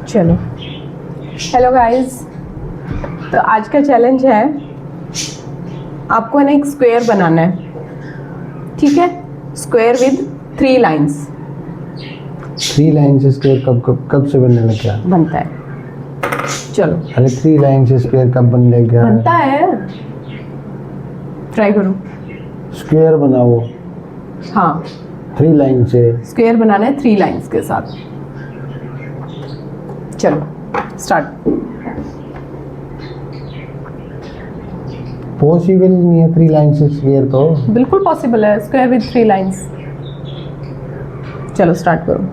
चलो, hello guys. तो आज का चैलेंज है, आपको है ना एक स्क्वायर बनाना है, ठीक है। Square with 3 lines. 3 लाइन से स्क्वायर कब से बनने लग गया? बनता है। चलो, अरे 3 लाइन से स्क्वायर कब बनने लग गया? बनता है, ट्राई करो। स्क्वायर बनाओ। हाँ, 3 लाइन से स्क्वायर बनाना है 3 लाइंस के साथ। चलो स्टार्ट। पॉसिबल नहीं है 3 लाइन से स्क्वायर तो। बिल्कुल पॉसिबल है, स्क्वायर विद 3 लाइंस। चलो स्टार्ट करो।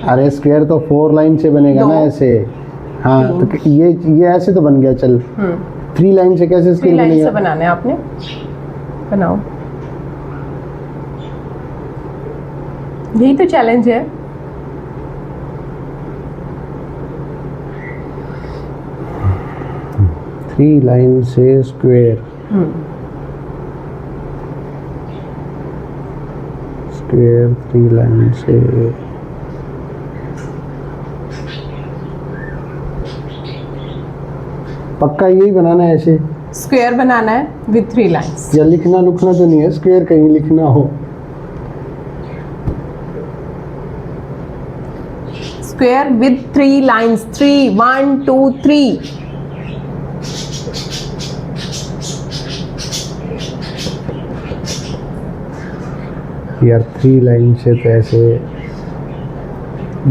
अरे स्क्वायर तो 4 लाइन से बनेगा ना ऐसे। हाँ तो ये ऐसे तो बन गया। चल 3 लाइन से कैसे 3 स्क्वायर लाइन से बनेगा? बनाना है आपने, बनाओ। यही तो चैलेंज है। थ्री लाइन से स्क्वायर। स्क्वायर 3 लाइन से। पक्का यही बनाना है ऐसे? स्क्वायर बनाना है विद 3 लाइंस। या लिखना तो नहीं है स्क्वायर, कहीं लिखना हो। Square with 3 lines. 3 1 2 3। यार 3 लाइन से तो ऐसे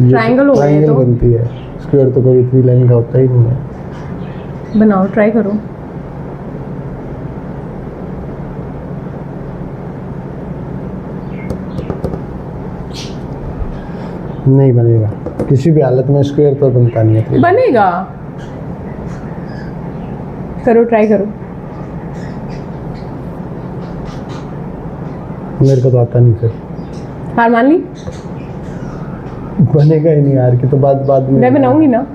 ट्रायंगल हो गया ये ट्रायंगल तो। बनती है। स्क्वायर तो कभी 3 लाइन का होता ही नहीं है। बनाओ, ट्राई करो। नहीं बनेगा किसी भी हालत में। स्क्वायर तो बनता नहीं है। बनेगा, करो, ट्राई करो। मेरे को तो आता नहीं फिर। हार मान ली? बनेगा ही नहीं यार, कि तो बाद में मैं बनाऊंगी ना।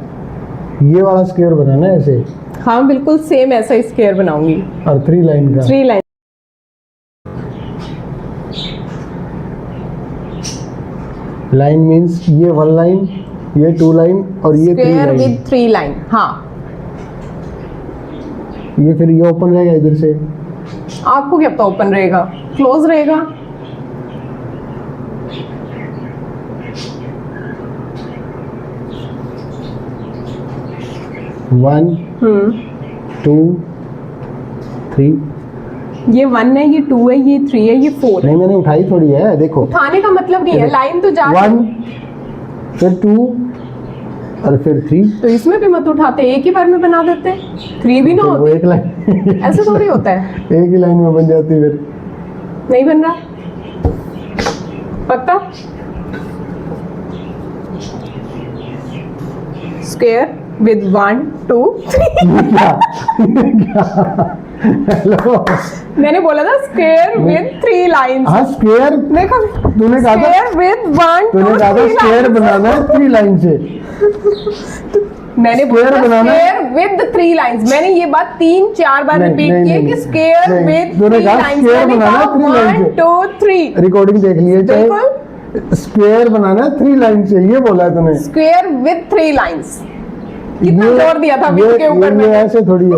ये वाला स्क्वायर बनाना है ऐसे। हाँ, बिल्कुल सेम ऐसा ही स्क्वायर बनाऊंगी। और 3 लाइन का। 3 लाइन। लाइन मींस ये 1 लाइन, ये 2 लाइन और ये 3 स्क्वायर लाइन। With 3 line. हाँ, ये फिर ये ओपन रहेगा इधर से। आपको क्या पता ओपन रहेगा, क्लोज रहेगा? वन 2 3। ये 1 है, ये 2 है, ये 3 है, ये 4 है। नहीं मैंने उठाई थोड़ी है, देखो। उठाने का मतलब नहीं है, लाइन तो जा 1 फिर 2 और फिर 3। तो इसमें भी मत उठाते, एक ही बार में बना देते। 3 भी ना वो होती, एक लाइन ऐसे थोड़ी होता है। एक ही लाइन में बन जाती फिर। नहीं बन रहा पक्का? Square with 1 2 3। हेलो, मैंने बोला था स्क्वायर विद 3 लाइंस। हाँ स्क्वायर। देखो, तूने कहा था स्क्वायर विद 1 तूने 2 कहा था 3 स्क्वायर बनाना है 3 लाइन से। मैंने बोला स्क्वायर बनाना है। Square with 3 lines. मैंने ये बात 3-4 बार नहीं, रिपीट नहीं, की है नहीं, कि स्क्वायर नहीं, विद तूने 3 कहा लाइंस। स्क्वायर मैंने बनाना कहा 3 लाइन 1 से। 2 3। रिकॉर्डिंग देख लिए चाहे। बिल्कुल, स्क्वायर बनाना है 3 लाइन से, ये बोला है तूने। Square with 3 lines. कितना जोर दिया था विद के ऊपर ये मैंने। ऐसे थोड़ी है।